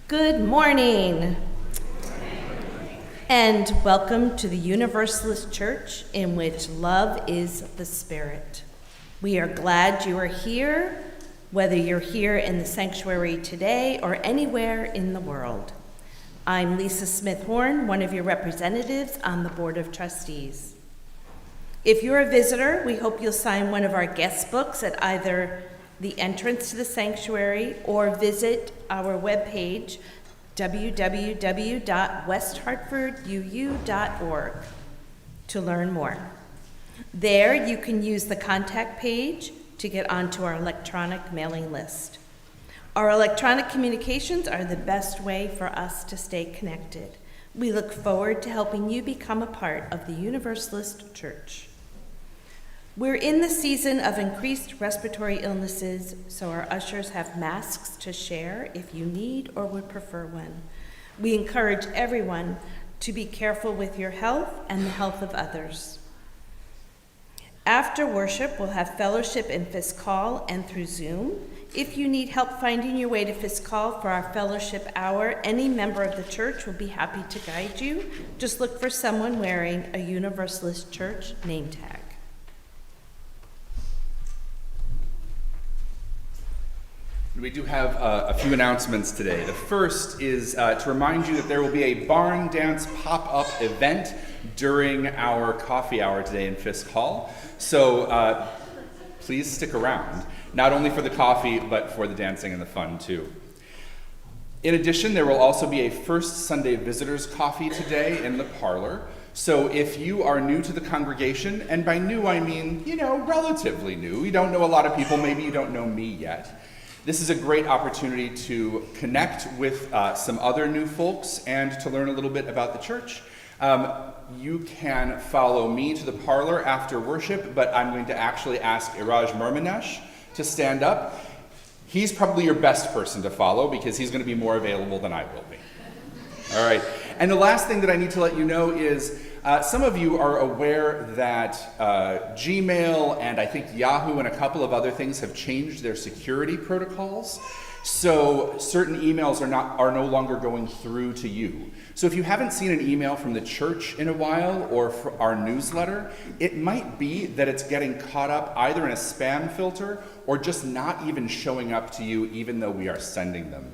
Good morning, and welcome to the Universalist Church, in which love is the spirit. We are glad you are here, whether you're here in the sanctuary today or anywhere in the world. I'm Lisa Smith-Horn, one of your representatives on the Board of Trustees. If you're a visitor, we hope you'll sign one of our guest books at either the entrance to the sanctuary or visit our webpage, www.westhartforduu.org, to learn more. There, you can use the contact page to get onto our electronic mailing list. Our electronic communications are the best way for us to stay connected. We look forward to helping you become a part of the Universalist Church. We're in the season of increased respiratory illnesses, so our ushers have masks to share if you need or would prefer one. We encourage everyone to be careful with your health and the health of others. After worship, we'll have fellowship in Fisk Hall and through Zoom. If you need help finding your way to Fisk Hall for our fellowship hour, any member of the church will be happy to guide you. Just look for someone wearing a Universalist Church name tag. We do have a few announcements today. The first is to remind you that there will be a barn dance pop-up event during our coffee hour today in Fisk Hall. So please stick around, not only for the coffee, but for the dancing and the fun too. In addition, there will also be a First Sunday Visitors Coffee today in the parlor. So if you are new to the congregation, and by new I mean, relatively new, you don't know a lot of people, maybe you don't know me yet, this is a great opportunity to connect with some other new folks and to learn a little bit about the church. You can follow me to the parlor after worship, but I'm going to actually ask Iraj Murmanesh to stand up. He's probably your best person to follow because he's going to be more available than I will be. All right. And the last thing that I need to let you know is some of you are aware that Gmail and I think Yahoo and a couple of other things have changed their security protocols. So certain emails are no longer going through to you. So if you haven't seen an email from the church in a while or for our newsletter, it might be that it's getting caught up either in a spam filter or just not even showing up to you even though we are sending them.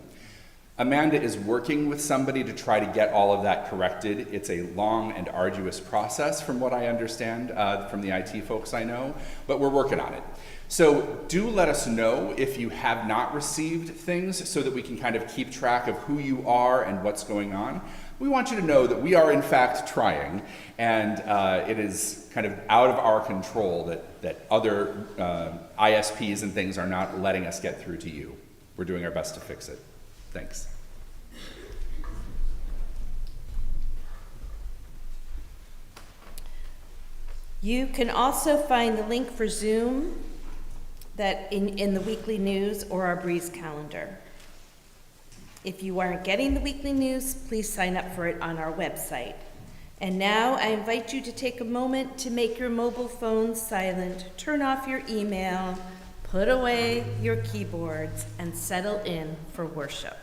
Amanda is working with somebody to try to get all of that corrected. It's a long and arduous process from what I understand from the IT folks I know, but we're working on it. So do let us know if you have not received things so that we can kind of keep track of who you are and what's going on. We want you to know that we are in fact trying, and it is kind of out of our control that other ISPs and things are not letting us get through to you. We're doing our best to fix it. Thanks. You can also find the link for Zoom that in the weekly news or our Breeze calendar. If you aren't getting the weekly news, please sign up for it on our website. And now I invite you to take a moment to make your mobile phone silent, turn off your email, put away your keyboards, and settle in for worship.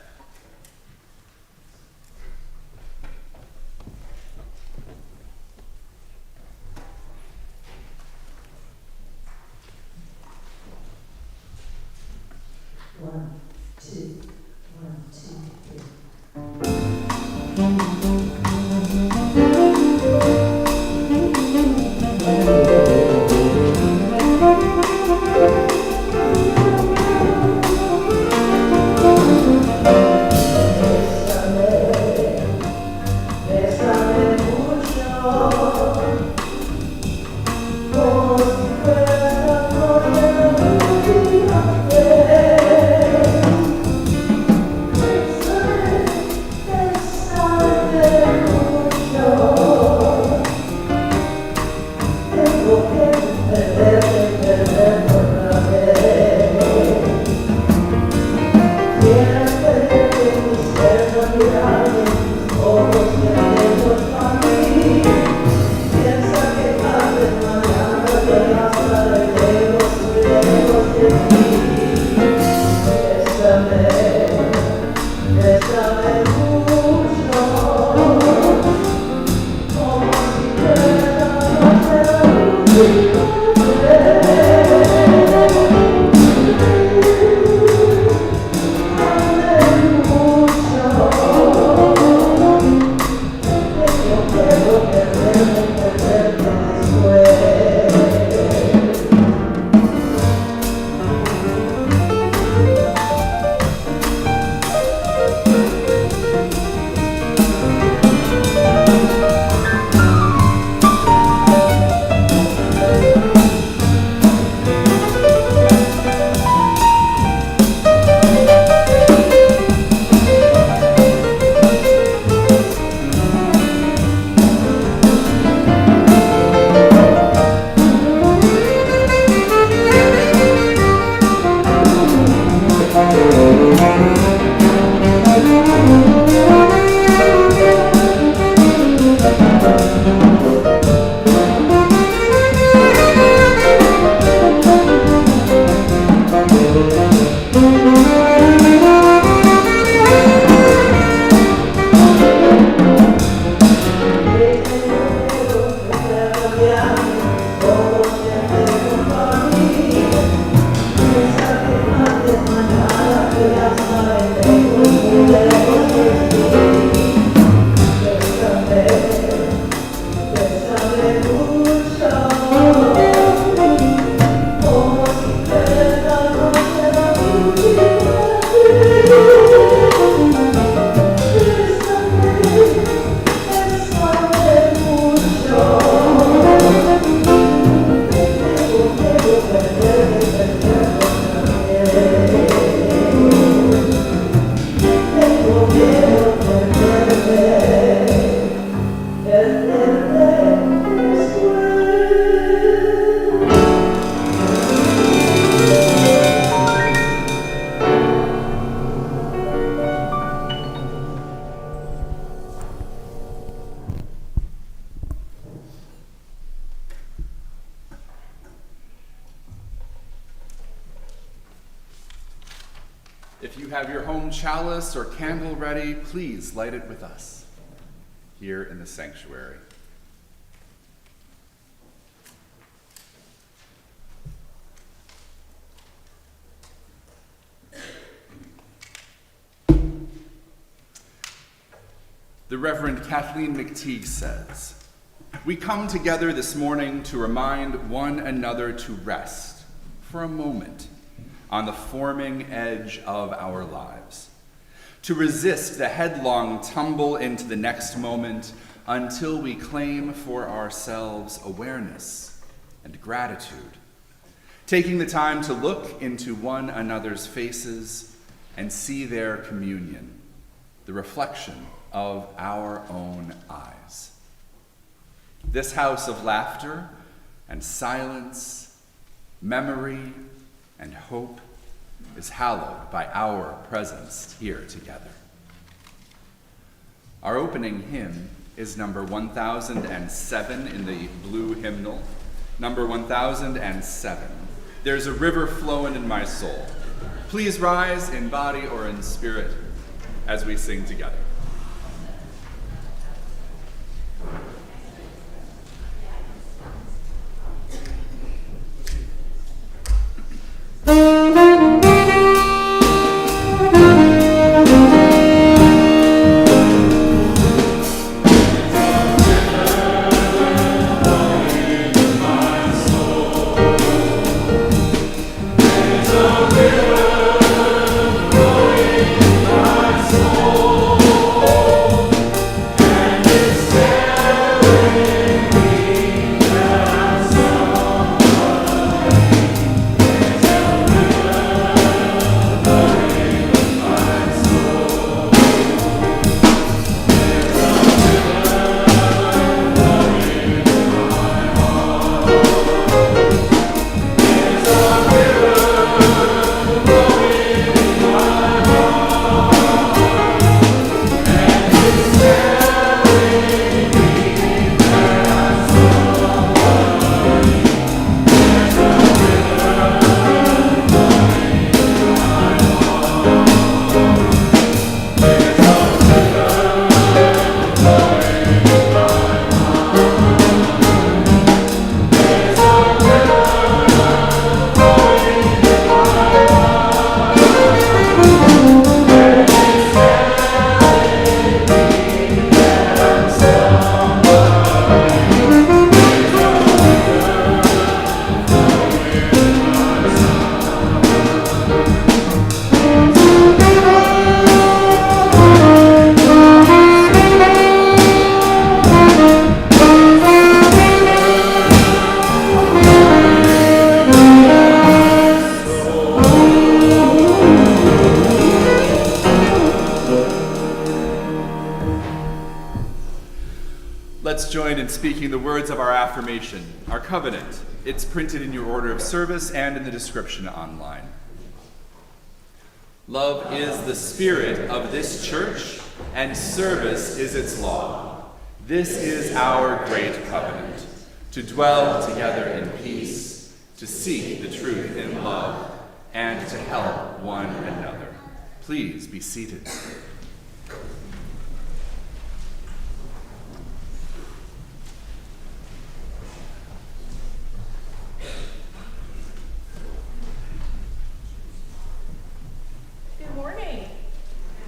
One, two, 1, 2, 3. If you have your home chalice or candle ready, please light it with us here in the sanctuary. The Reverend Kathleen McKee says, "We come together this morning to remind one another to rest for a moment on the forming edge of our lives, to resist the headlong tumble into the next moment until we claim for ourselves awareness and gratitude, taking the time to look into one another's faces and see their communion, the reflection of our own eyes. This house of laughter and silence, memory and hope is hallowed by our presence here together." Our opening hymn is number 1007 in the blue hymnal. Number 1007. There's a river flowing in my soul. Please rise in body or in spirit as we sing together. Let's join in speaking the words of our affirmation, our covenant. It's printed in your order of service and in the description online. Love is the spirit of this church, and service is its law. This is our great covenant, to dwell together in peace, to seek the truth in love, and to help one another. Please be seated. Good morning.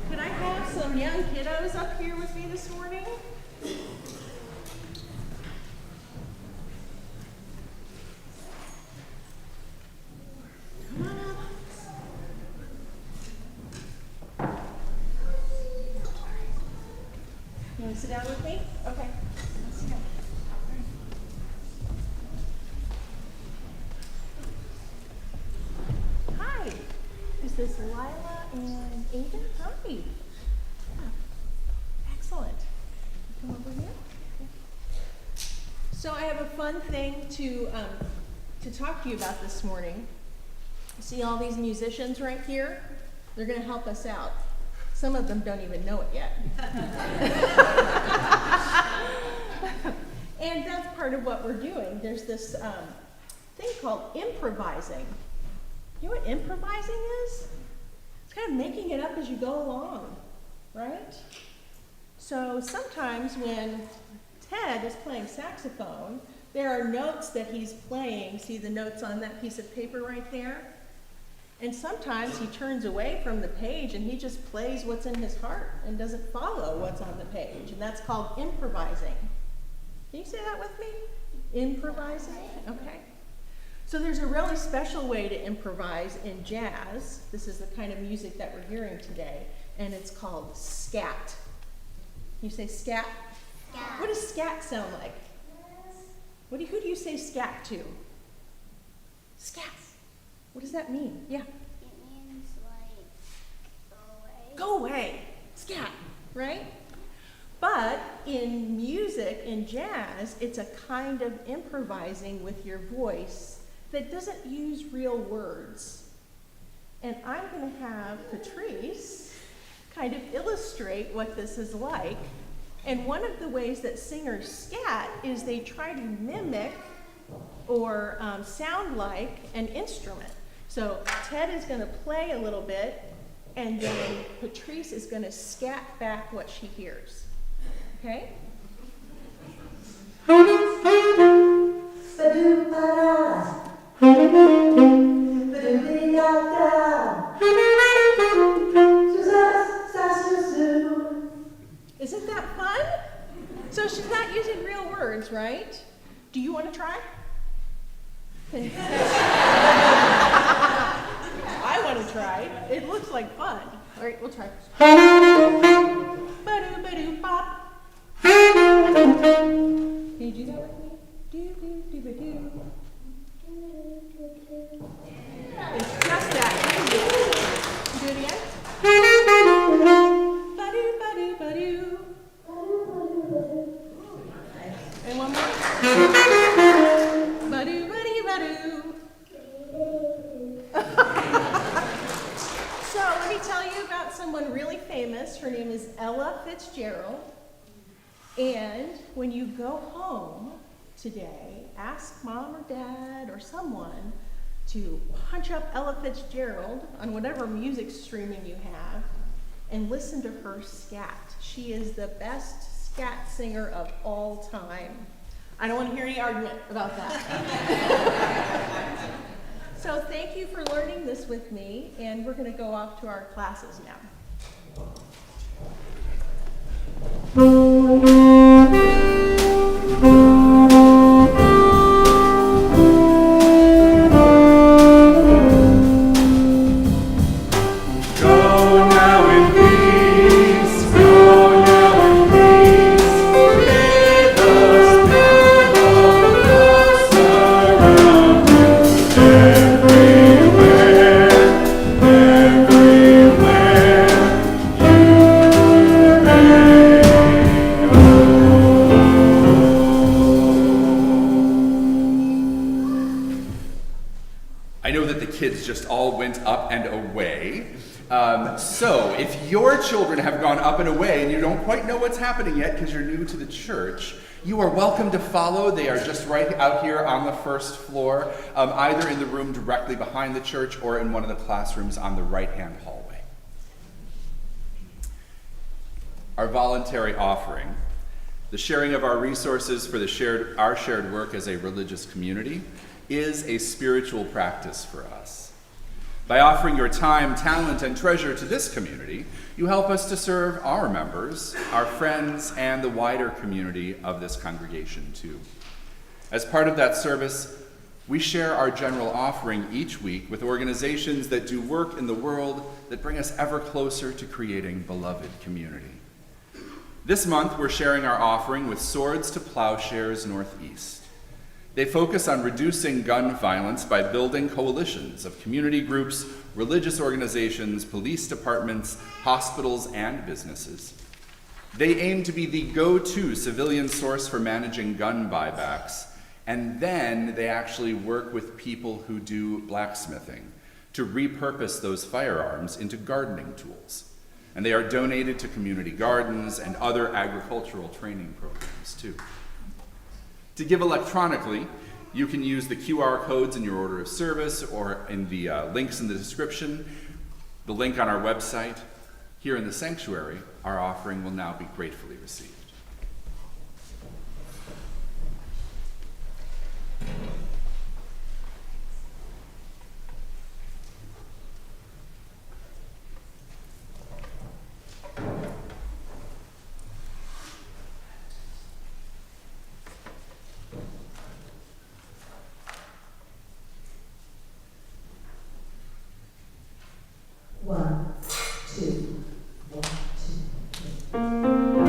Could I have some young kiddos up here with me this morning? Come on up. You want to sit down with me? Okay. Let's go. Hi. Is this Lila and Aiden? Hi. Yeah. Excellent. Come over here. So I have a fun thing to talk to you about this morning. See all these musicians right here? They're going to help us out. Some of them don't even know it yet. And that's part of what we're doing. There's this thing called improvising. You know what improvising is? It's kind of making it up as you go along, right? So sometimes when Ted is playing saxophone, there are notes that he's playing. See the notes on that piece of paper right there? And sometimes he turns away from the page and he just plays what's in his heart and doesn't follow what's on the page. And that's called improvising. Can you say that with me? Improvising? Okay. So there's a really special way to improvise in jazz. This is the kind of music that we're hearing today, and it's called scat. You say scat? Scat. What does scat sound like? Who do you say scat to? Scat. What does that mean? Yeah. It means like go away. Go away. Scat, right? But in music, in jazz, it's a kind of improvising with your voice that doesn't use real words. And I'm going to have Patricia kind of illustrate what this is like. And one of the ways that singers scat is they try to mimic or sound like an instrument. So Ted is going to play a little bit, and then Patricia is going to scat back what she hears. Okay? Isn't that fun? So she's not using real words, right? Do you want to try? I want to try. It looks like fun. All right, we'll try. Ba-doo-ba-doo-bop. Can you do that with me? Do-do-do-ba-doo. It's just that. Do it again. Ba-doo-ba-doo-ba-doo. And one more. Ba-doo-ba-doo-ba-doo. So let me tell you about someone really famous. Her name is Ella Fitzgerald. And when you go home today, ask mom or dad or someone to punch up Ella Fitzgerald on whatever music streaming you have and listen to her scat. She is the best scat singer of all time. I don't want to hear any argument about that. So thank you for learning this with me, and we're going to go off to our classes now. Everywhere, you just all went up and away. So if your children have gone up and away and you don't quite know what's happening yet because you're new to the church, you are welcome to follow. They are just right out here on the first floor, either in the room directly behind the church or in one of the classrooms on the right-hand hallway. Our voluntary offering, the sharing of our resources for our shared work as a religious community, is a spiritual practice for us. By offering your time, talent, and treasure to this community, you help us to serve our members, our friends, and the wider community of this congregation too. As part of that service, we share our general offering each week with organizations that do work in the world that bring us ever closer to creating beloved community. This month, we're sharing our offering with Swords to Plowshares Northeast. They focus on reducing gun violence by building coalitions of community groups, religious organizations, police departments, hospitals, and businesses. They aim to be the go-to civilian source for managing gun buybacks, and then they actually work with people who do blacksmithing to repurpose those firearms into gardening tools. And they are donated to community gardens and other agricultural training programs too. To give electronically, you can use the QR codes in your order of service or in the links in the description, the link on our website. Here in the sanctuary, our offering will now be gratefully received. One, two, one, two, three.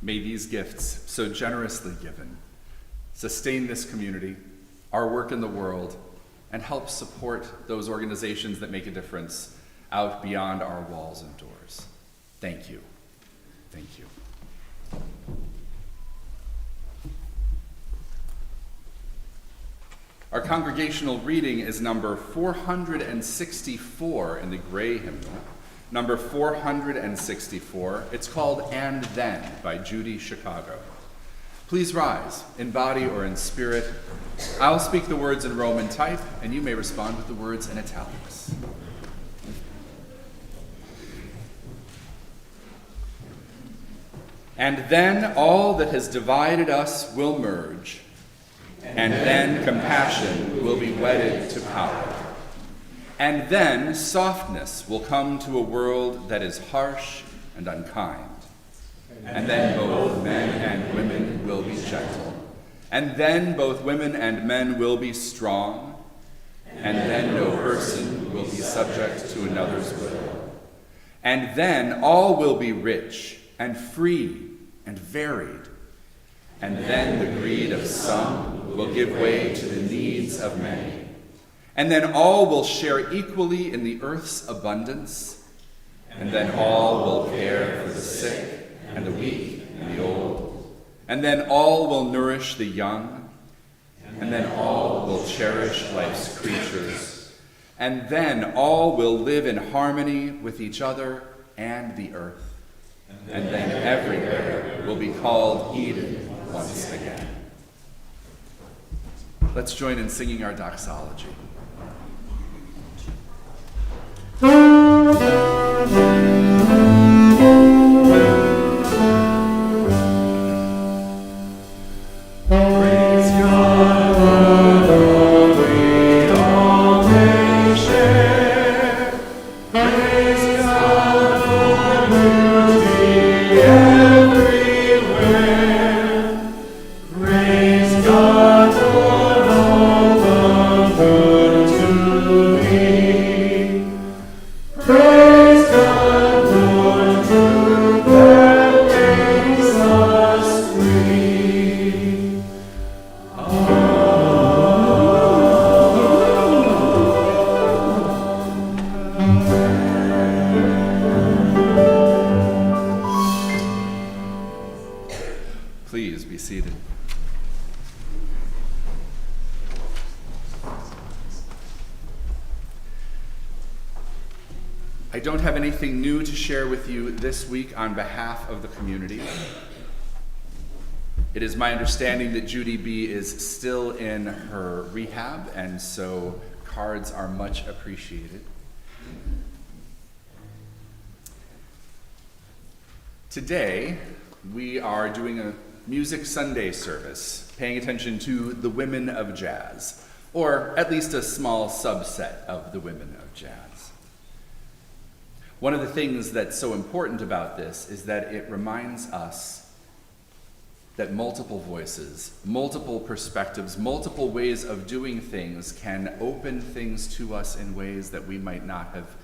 May these gifts, so generously given, sustain this community, our work in the world, and help support those organizations that make a difference out beyond our walls and doors. Thank you. Thank you. Our congregational reading is number 464 in the gray hymnal. Number 464. It's called And Then by Judy Chicago. Please rise, in body or in spirit. I'll speak the words in Roman type, and you may respond with the words in italics. And then all that has divided us will merge, and then compassion will be wedded to power. And then softness will come to a world that is harsh and unkind. And then both men and women will be gentle. And then both women and men will be strong. And then no person will be subject to another's will. And then all will be rich and free and varied. And then the greed of some will give way to the needs of many. And then all will share equally in the earth's abundance. And then all will care for the sick and the weak and the old. And then all will nourish the young. And then all will cherish life's creatures. And then all will live in harmony with each other and the earth. And then everywhere will be called Eden once again. Let's join in singing our doxology. Please be seated. I don't have anything new to share with you this week on behalf of the community. It is my understanding that Judy B. is still in her rehab, and so cards are much appreciated. Today, we are doing a Music Sunday service, paying attention to the women of jazz, or at least a small subset of the women of jazz. One of the things that's so important about this is that it reminds us that multiple voices, multiple perspectives, multiple ways of doing things can open things to us in ways that we might not have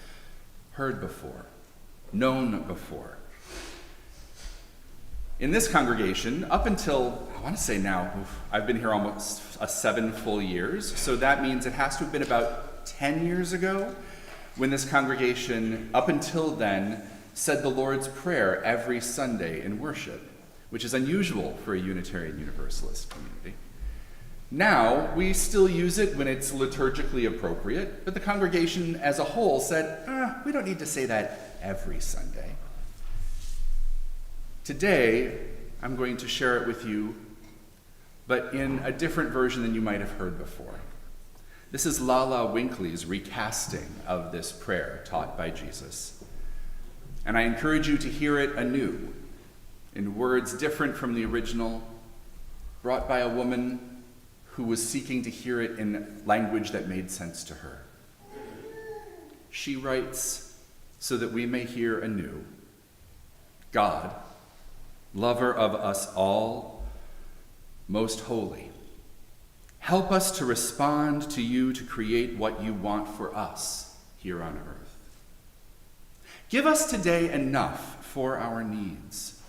heard before, known before. In this congregation, up until, I want to say now, I've been here almost 7 full years, so that means it has to have been about 10 years ago when this congregation, up until then, said the Lord's Prayer every Sunday in worship, which is unusual for a Unitarian Universalist community. Now, we still use it when it's liturgically appropriate, but the congregation as a whole said, we don't need to say that every Sunday. Today, I'm going to share it with you, but in a different version than you might have heard before. This is Lala Winkley's recasting of this prayer taught by Jesus. And I encourage you to hear it anew, in words different from the original, brought by a woman who was seeking to hear it in language that made sense to her. She writes, so that we may hear anew, God, lover of us all, most holy, help us to respond to you to create what you want for us here on earth. Give us today enough for our needs.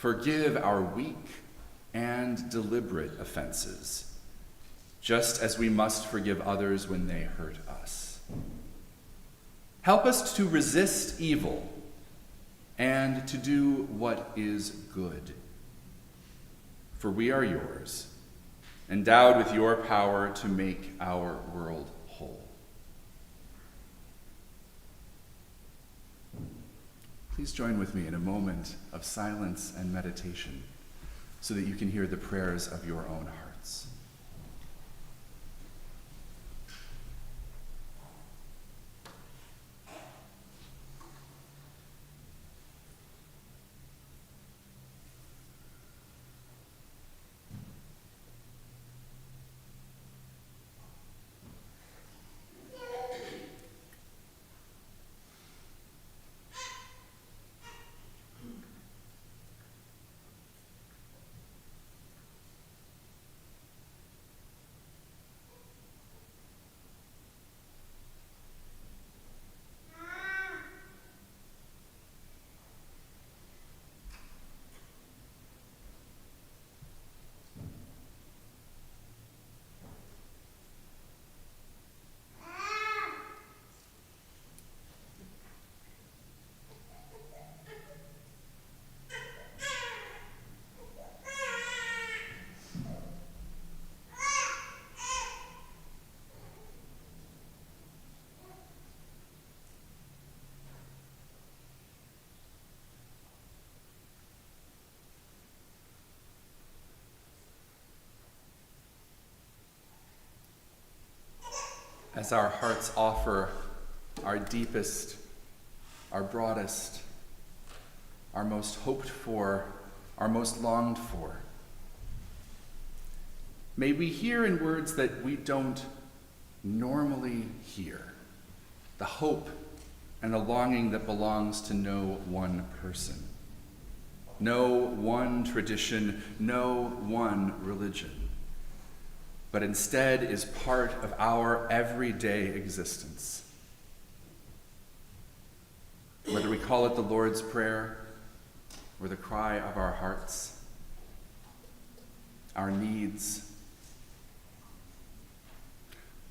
Forgive our weak and deliberate offenses, just as we must forgive others when they hurt us. Help us to resist evil and to do what is good. For we are yours, endowed with your power to make our world whole. Please join with me in a moment of silence and meditation so that you can hear the prayers of your own hearts. As our hearts offer our deepest, our broadest, our most hoped for, our most longed for, may we hear in words that we don't normally hear the hope and the longing that belongs to no one person, no one tradition, no one religion, but instead is part of our everyday existence. Whether we call it the Lord's Prayer or the cry of our hearts, our needs,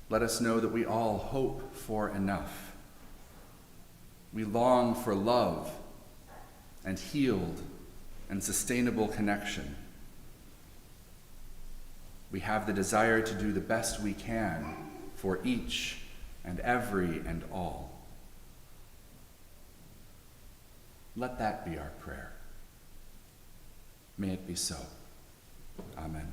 let us know that we all hope for enough. We long for love and healed and sustainable connection. We have the desire to do the best we can for each and every and all. Let that be our prayer. May it be so. Amen.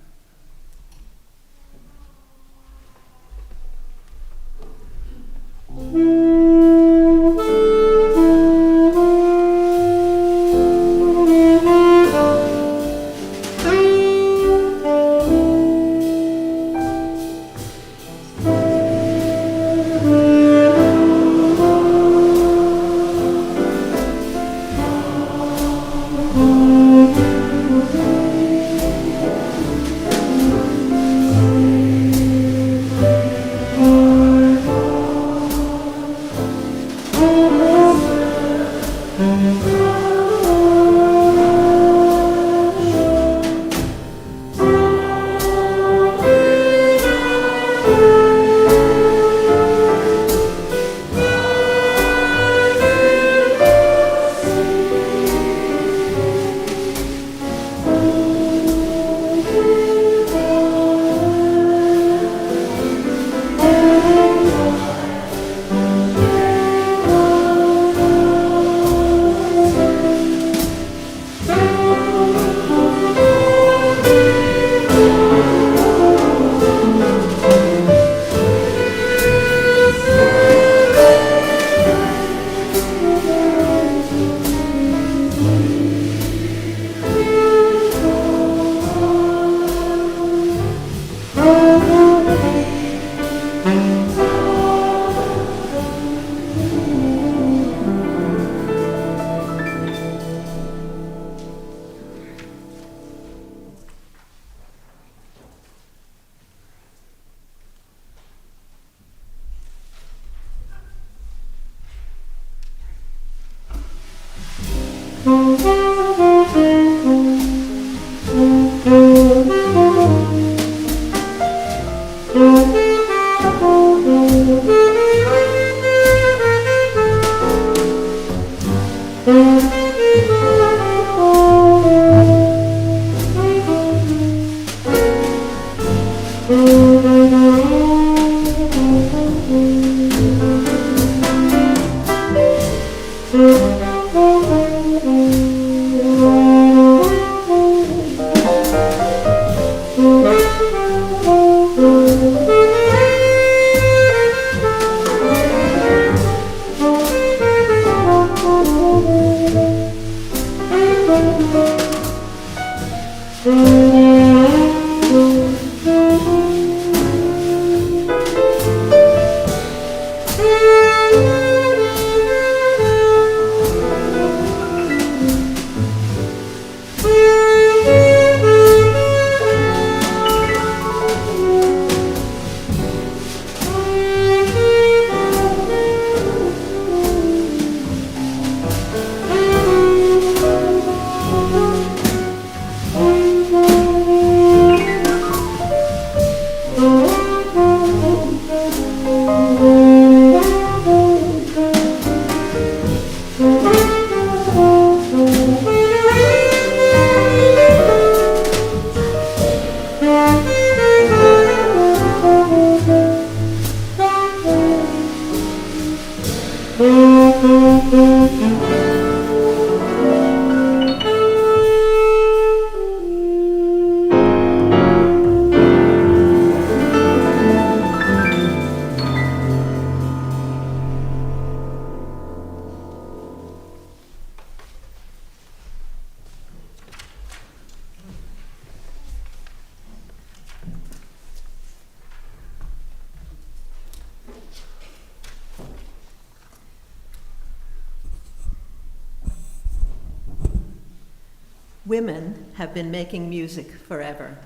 Women have been making music forever,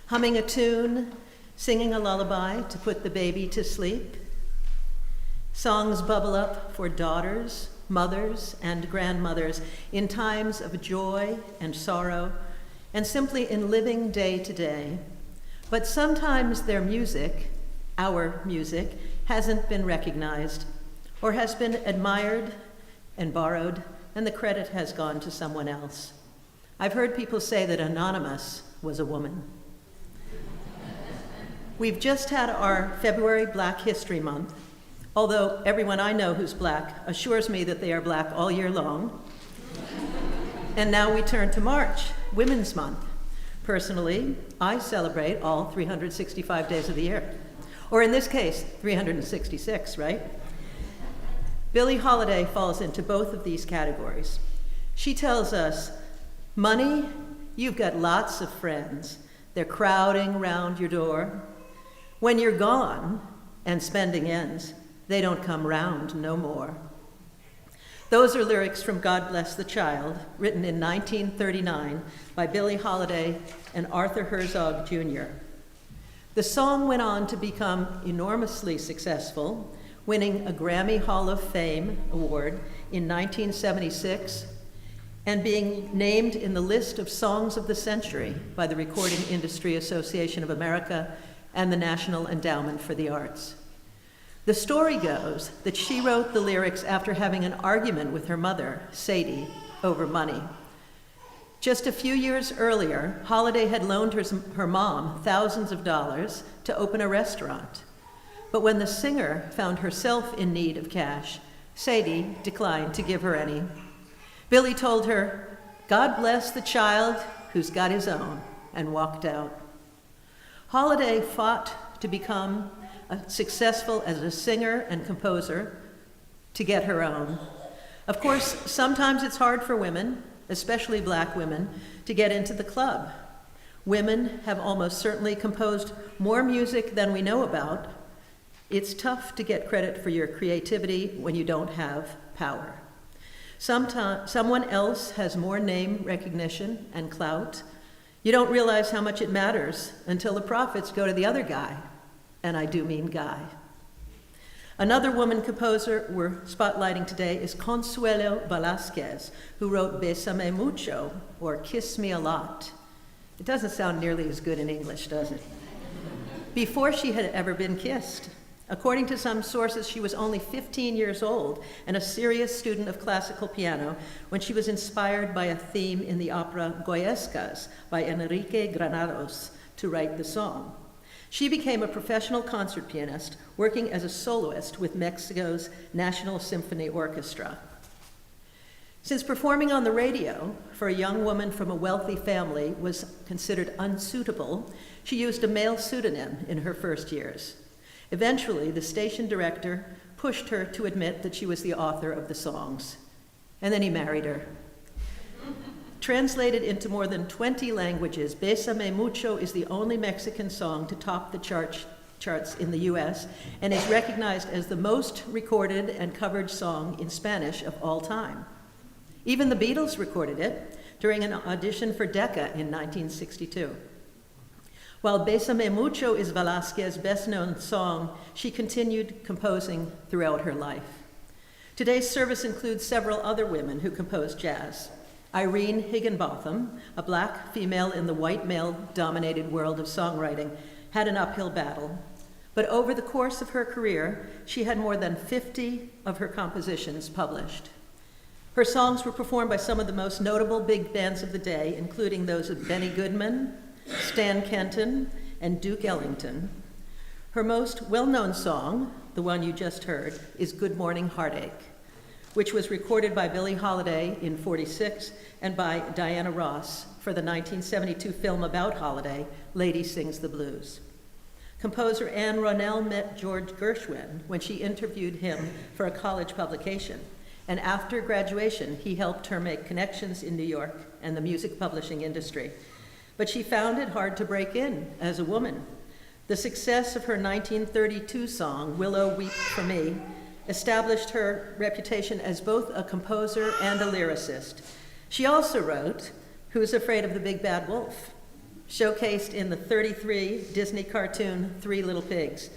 humming a tune, singing a lullaby to put the baby to sleep. Songs bubble up for daughters, mothers, and grandmothers in times of joy and sorrow, and simply in living day to day. But sometimes their music, our music, hasn't been recognized or has been admired and borrowed, and the credit has gone to someone else. I've heard people say that Anonymous was a woman. We've just had our February Black History Month, although everyone I know who's Black assures me that they are Black all year long. And now we turn to March, Women's Month. Personally, I celebrate all 365 days of the year. Or in this case, 366, right? Billie Holiday falls into both of these categories. She tells us, money, you've got lots of friends. They're crowding around your door. When you're gone and spending ends, they don't come round no more. Those are lyrics from God Bless the Child, written in 1939 by Billie Holiday and Arthur Herzog Jr. The song went on to become enormously successful, winning a Grammy Hall of Fame award in 1976 and being named in the list of Songs of the Century by the Recording Industry Association of America and the National Endowment for the Arts. The story goes that she wrote the lyrics after having an argument with her mother, Sadie, over money. Just a few years earlier, Holiday had loaned her mom thousands of dollars to open a restaurant. But when the singer found herself in need of cash, Sadie declined to give her any. Billie told her, "God bless the child who's got his own," and walked out. Holiday fought to become successful as a singer and composer to get her own. Of course, sometimes it's hard for women, especially Black women, to get into the club. Women have almost certainly composed more music than we know about. It's tough to get credit for your creativity when you don't have power. Someone else has more name recognition and clout. You don't realize how much it matters until the profits go to the other guy, and I do mean guy. Another woman composer we're spotlighting today is Consuelo Velázquez, who wrote Besamé Mucho, or Kiss Me a Lot. It doesn't sound nearly as good in English, does it? Before she had ever been kissed. According to some sources, she was only 15 years old and a serious student of classical piano when she was inspired by a theme in the opera Goyescas by Enrique Granados to write the song. She became a professional concert pianist, working as a soloist with Mexico's National Symphony Orchestra. Since performing on the radio for a young woman from a wealthy family was considered unsuitable, she used a male pseudonym in her first years. Eventually, the station director pushed her to admit that she was the author of the songs, and then he married her. Translated into more than 20 languages, Besamé Mucho is the only Mexican song to top the charts in the US and is recognized as the most recorded and covered song in Spanish of all time. Even the Beatles recorded it during an audition for Decca in 1962. While Besamé Mucho is Velázquez's best-known song, she continued composing throughout her life. Today's service includes several other women who composed jazz. Irene Higginbotham, a black female in the white male-dominated world of songwriting, had an uphill battle. But over the course of her career, she had more than 50 of her compositions published. Her songs were performed by some of the most notable big bands of the day, including those of Benny Goodman, Stan Kenton, and Duke Ellington. Her most well-known song, the one you just heard, is Good Morning Heartache, which was recorded by Billie Holiday in '46 and by Diana Ross for the 1972 film about Holiday, Lady Sings the Blues. Composer Anne Ronell met George Gershwin when she interviewed him for a college publication, and after graduation, he helped her make connections in New York and the music publishing industry. But she found it hard to break in as a woman. The success of her 1932 song, Willow, Weep for Me, established her reputation as both a composer and a lyricist. She also wrote Who's Afraid of the Big Bad Wolf, showcased in the '33 Disney cartoon Three Little Pigs.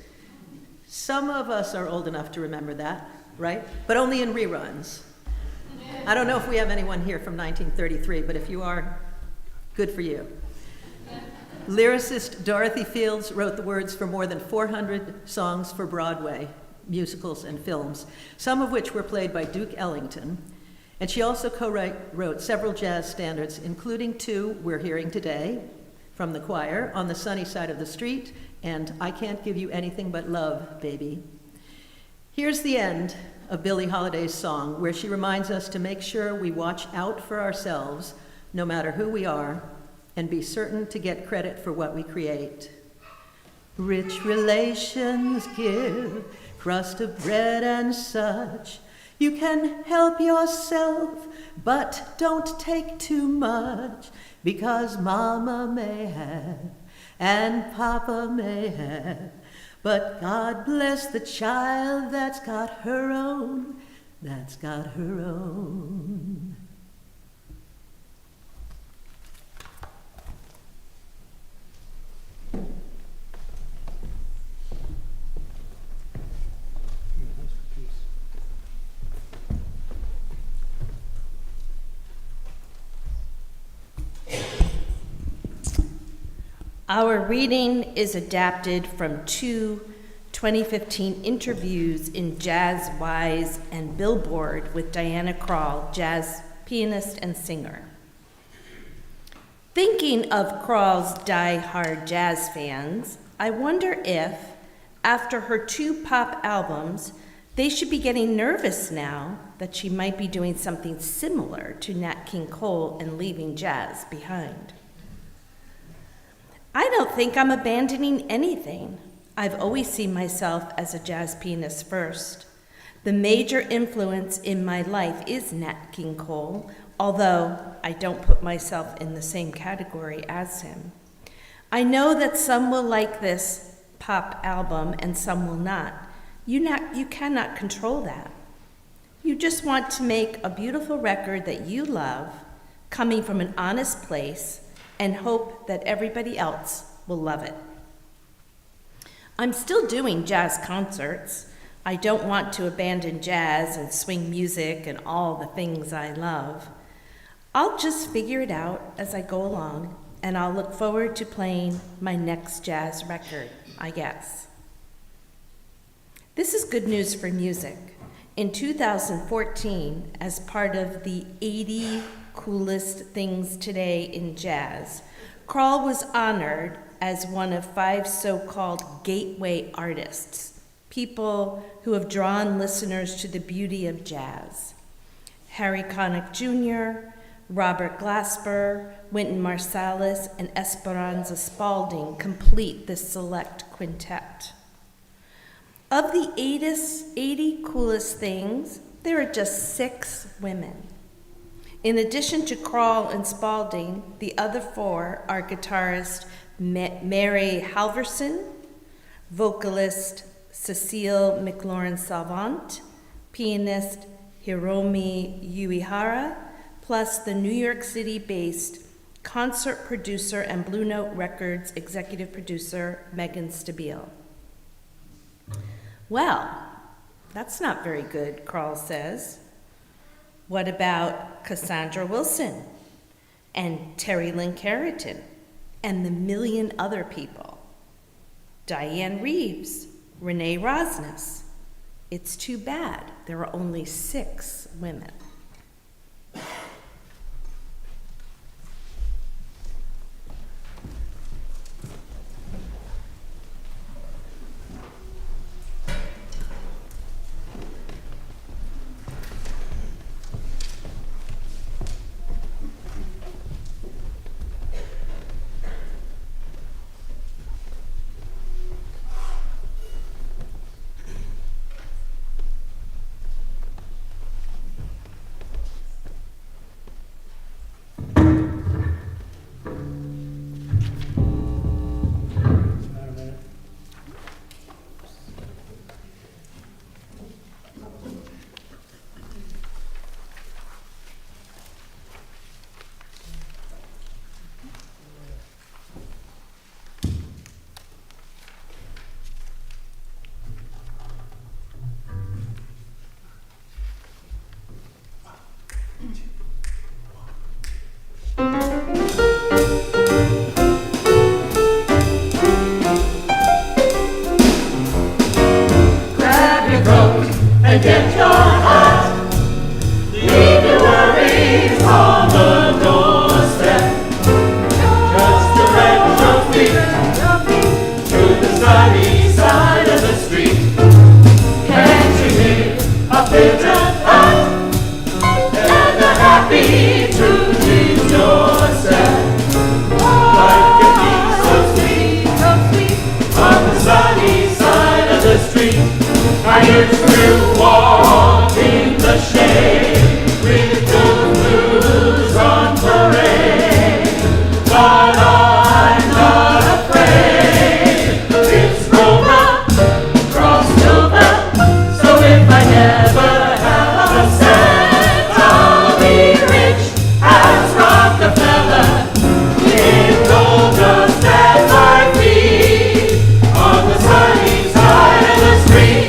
Some of us are old enough to remember that, right? But only in reruns. I don't know if we have anyone here from 1933, but if you are, good for you. Lyricist Dorothy Fields wrote the words for more than 400 songs for Broadway, musicals and films, some of which were played by Duke Ellington. And she also co-wrote several jazz standards, including two we're hearing today from the choir, On the Sunny Side of the Street and I Can't Give You Anything But Love, Baby. Here's the end of Billie Holiday's song, where she reminds us to make sure we watch out for ourselves, no matter who we are, and be certain to get credit for what we create. Rich relations give crust of bread and such. You can help yourself, but don't take too much, because Mama may have and Papa may have, but God bless the child that's got her own, that's got her own. Our reading is adapted from two 2015 interviews in Jazz Wise and Billboard with Diana Krall, jazz pianist and singer. Thinking of Krall's die-hard jazz fans, I wonder if, after her two pop albums, they should be getting nervous now that she might be doing something similar to Nat King Cole and leaving jazz behind. I don't think I'm abandoning anything. I've always seen myself as a jazz pianist first. The major influence in my life is Nat King Cole, although I don't put myself in the same category as him. I know that some will like this pop album and some will not. You cannot control that. You just want to make a beautiful record that you love, coming from an honest place, and hope that everybody else will love it. I'm still doing jazz concerts. I don't want to abandon jazz and swing music and all the things I love. I'll just figure it out as I go along, and I'll look forward to playing my next jazz record, I guess. This is good news for music. In 2014, as part of the 80 Coolest Things Today in Jazz, Kroll was honored as one of 5 so-called gateway artists, people who have drawn listeners to the beauty of jazz. Harry Connick Jr., Robert Glasper, Wynton Marsalis, and Esperanza Spalding complete this select quintet. Of the 80 coolest things, there are just 6 women. In addition to Kroll and Spalding, the other 4 are guitarist Mary Halverson, vocalist Cecile McLaurin-Salvant, pianist Hiromi Uehara, plus the New York City-based concert producer and Blue Note Records executive producer Megan Stabile. Well, that's not very good, Kroll says. What about Cassandra Wilson and Terry Lynn Carrington and the million other people? Diane Reeves, Renee Rosnes. It's too bad there are only 6 women. And get your hat. Leave your worries on the doorstep. Just direct your feet to the sunny side of the street. Can't you hear a pigeon pat? And a happy tune in your step. Life can be so sweet on the sunny side of the street. I used to walk in the shade with the blues on parade, but I'm not afraid. It's Rover, crossed over, so if I never have a cent, I'll be rich as Rockefeller. With gold dust at my feet on the sunny side of the street.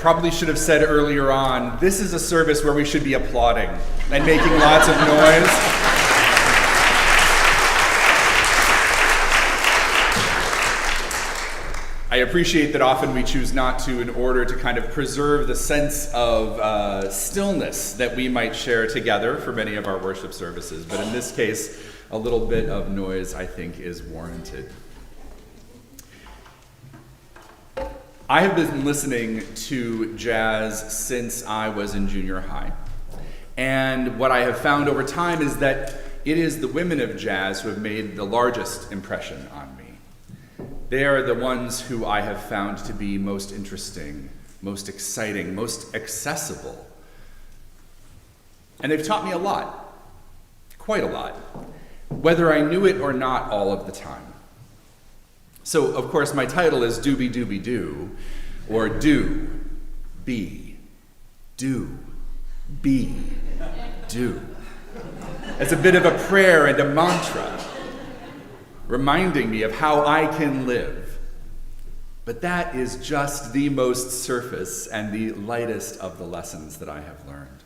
Probably should have said earlier on, this is a service where we should be applauding and making lots of noise. appreciate that often we choose not to in order to kind of preserve the sense of stillness that we might share together for many of our worship services. But in this case, a little bit of noise, I think, is warranted. I have been listening to jazz since I was in junior high. And what I have found over time is that it is the women of jazz who have made the largest impression on me. They are the ones who I have found to be most interesting, most exciting, most accessible. And they've taught me a lot, quite a lot, whether I knew it or not all of the time. So, of course, my title is Doobie Doobie Doo, or Do, Be, Do, Be, Do. It's a bit of a prayer and a mantra, reminding me of how I can live. But that is just the most surface and the lightest of the lessons that I have learned.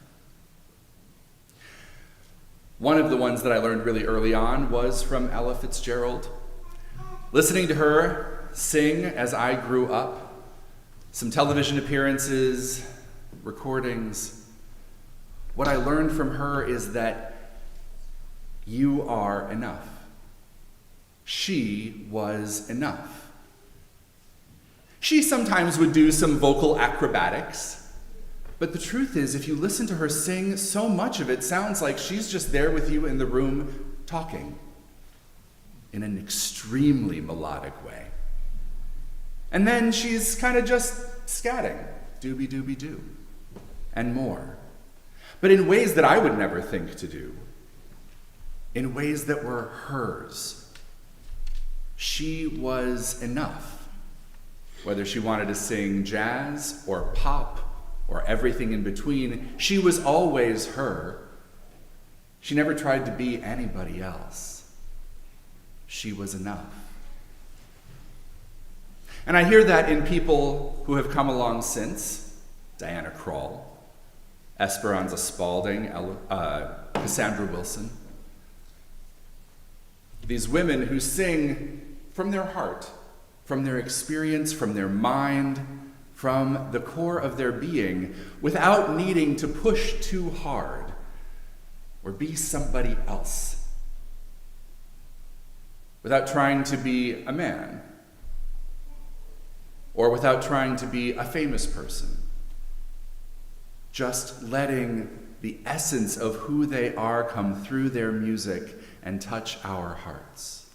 One of the ones that I learned really early on was from Ella Fitzgerald. Listening to her sing as I grew up, some television appearances, recordings, what I learned from her is that you are enough. She was enough. She sometimes would do some vocal acrobatics, but the truth is, if you listen to her sing, so much of it sounds like she's just there with you in the room talking in an extremely melodic way. And then she's kind of just scatting, doobie doobie doo, and more. But in ways that I would never think to do, in ways that were hers. She was enough. Whether she wanted to sing jazz or pop or everything in between, she was always her. She never tried to be anybody else. She was enough. And I hear that in people who have come along since: Diana Krall, Esperanza Spalding, Cassandra Wilson. These women who sing from their heart, from their experience, from their mind, from the core of their being, without needing to push too hard or be somebody else, without trying to be a man, or without trying to be a famous person, just letting the essence of who they are come through their music and touch our hearts.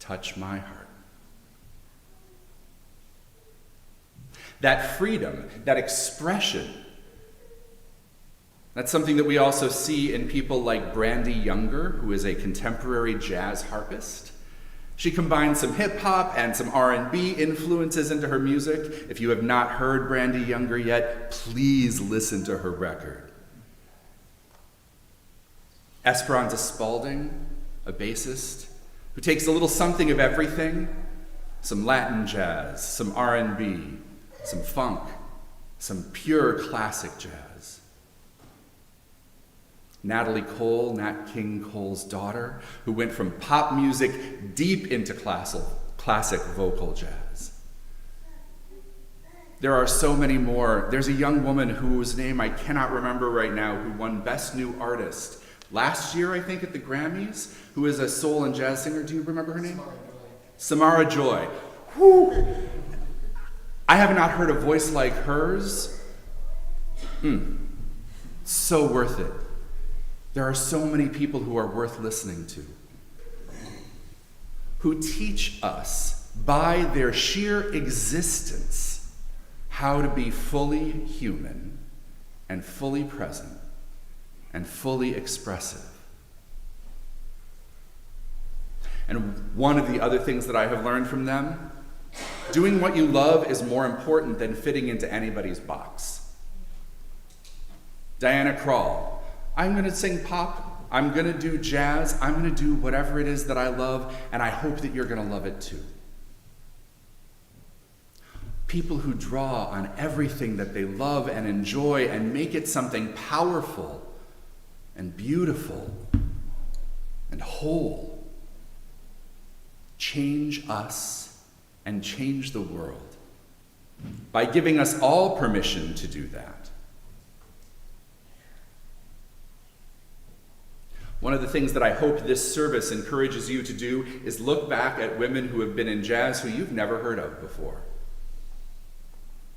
Touch my heart. That freedom, that expression, that's something that we also see in people like Brandy Younger, who is a contemporary jazz harpist. She combines some hip-hop and some R&B influences into her music. If you have not heard Brandy Younger yet, please listen to her record. Esperanza Spalding, a bassist, who takes a little something of everything, some Latin jazz, some R&B, some funk, some pure classic jazz. Natalie Cole, Nat King Cole's daughter, who went from pop music deep into classic vocal jazz. There are so many more. There's a young woman whose name I cannot remember right now, who won Best New Artist last year, I think, at the Grammys, who is a soul and jazz singer. Do you remember her name? Samara Joy. Whew. I have not heard a voice like hers. So worth it. There are so many people who are worth listening to, who teach us by their sheer existence how to be fully human and fully present and fully expressive. And one of the other things that I have learned from them, doing what you love is more important than fitting into anybody's box. Diana Krall, I'm going to sing pop, I'm going to do jazz, I'm going to do whatever it is that I love, and I hope that you're going to love it too. People who draw on everything that they love and enjoy and make it something powerful and beautiful and whole. Change us and change the world by giving us all permission to do that. One of the things that I hope this service encourages you to do is look back at women who have been in jazz who you've never heard of before.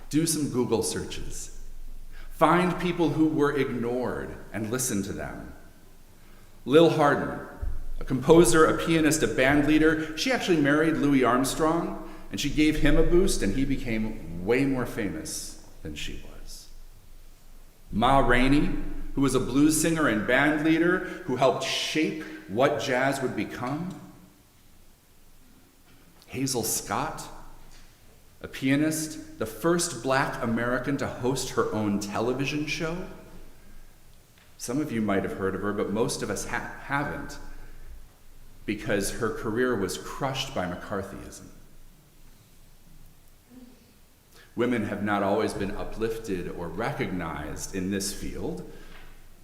Do some Google searches. Find people who were ignored and listen to them. Lil Hardin, a composer, a pianist, a band leader, she actually married Louis Armstrong, and she gave him a boost, and he became way more famous than she was. Ma Rainey, who was a blues singer and band leader who helped shape what jazz would become. Hazel Scott, a pianist, the first Black American to host her own television show. Some of you might have heard of her, but most of us haven't, because her career was crushed by McCarthyism. Women have not always been uplifted or recognized in this field,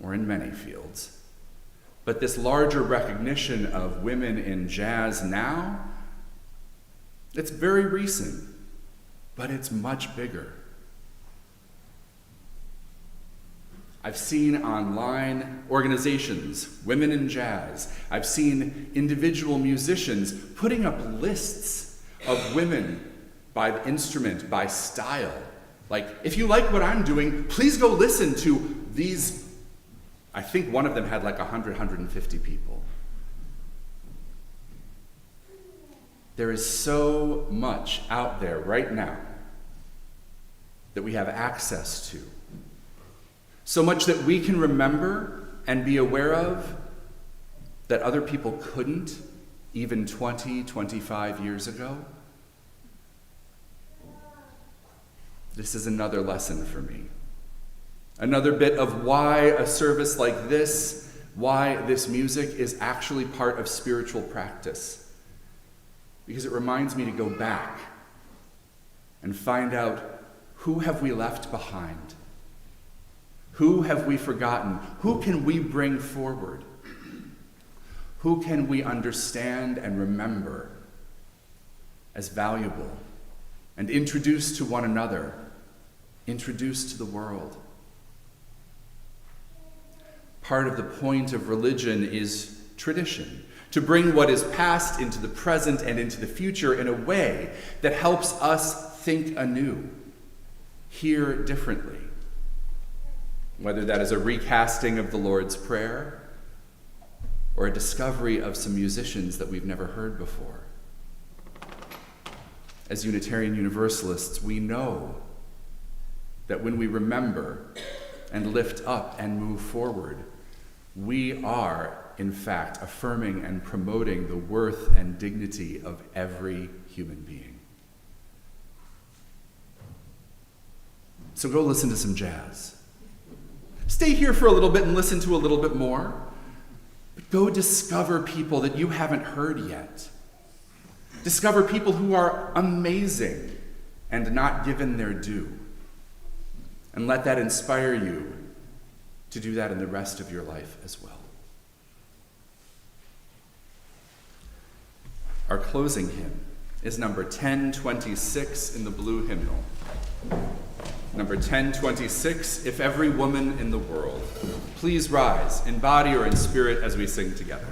or in many fields. But this larger recognition of women in jazz now, it's very recent, but it's much bigger. I've seen online organizations, Women in Jazz. I've seen individual musicians putting up lists of women by instrument, by style. Like, if you like what I'm doing, please go listen to these. I think one of them had like 100, 150 people. There is so much out there right now that we have access to. So much that we can remember and be aware of that other people couldn't even 20, 25 years ago. This is another lesson for me. Another bit of why a service like this, why this music is actually part of spiritual practice. Because it reminds me to go back and find out, who have we left behind? Who have we forgotten? Who can we bring forward? Who can we understand and remember as valuable and introduce to one another, introduce to the world? Part of the point of religion is tradition, to bring what is past into the present and into the future in a way that helps us think anew, hear differently. Whether that is a recasting of the Lord's Prayer or a discovery of some musicians that we've never heard before. As Unitarian Universalists, we know that when we remember and lift up and move forward, we are, in fact, affirming and promoting the worth and dignity of every human being. So go listen to some jazz. Stay here for a little bit and listen to a little bit more. But go discover people that you haven't heard yet. Discover people who are amazing and not given their due. And let that inspire you to do that in the rest of your life as well. Our closing hymn is number 1026 in the blue hymnal. Number 1026, If Every Woman in the World. Please rise in body or in spirit as we sing together.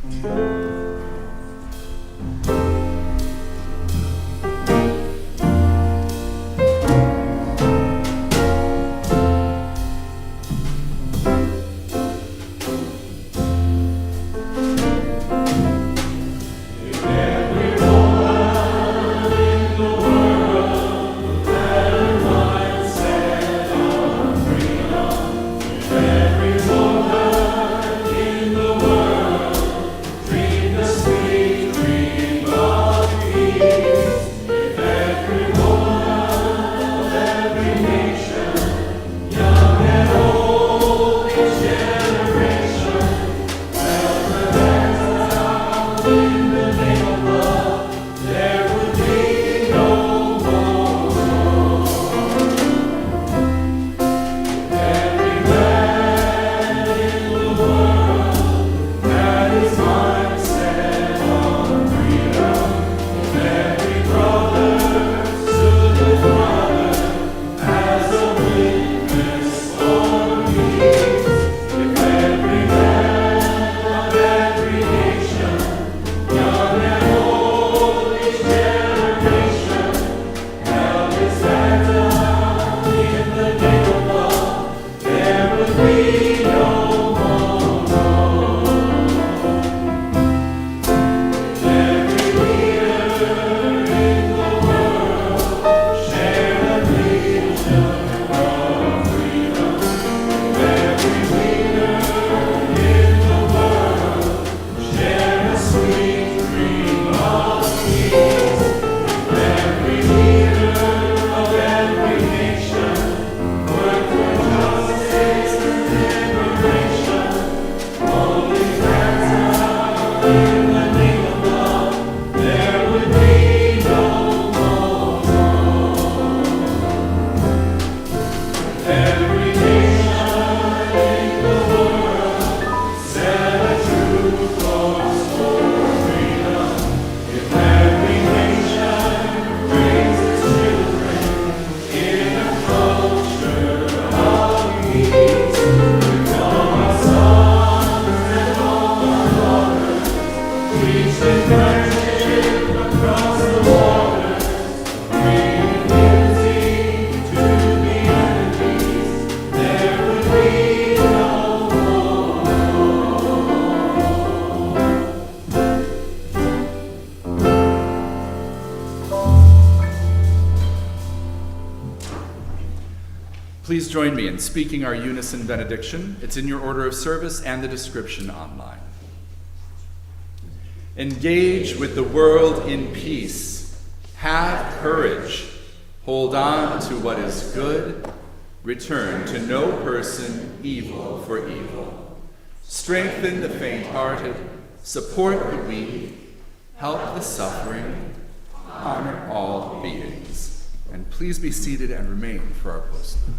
Say Please join me in speaking our unison benediction. It's in your order of service and the description online. Engage with the world in peace. Have courage. Hold on to what is good. Return to no person evil for evil. Strengthen the faint-hearted. Support the weak. Help the suffering. Honor all beings. And please be seated and remain for our postlude.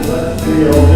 Let's be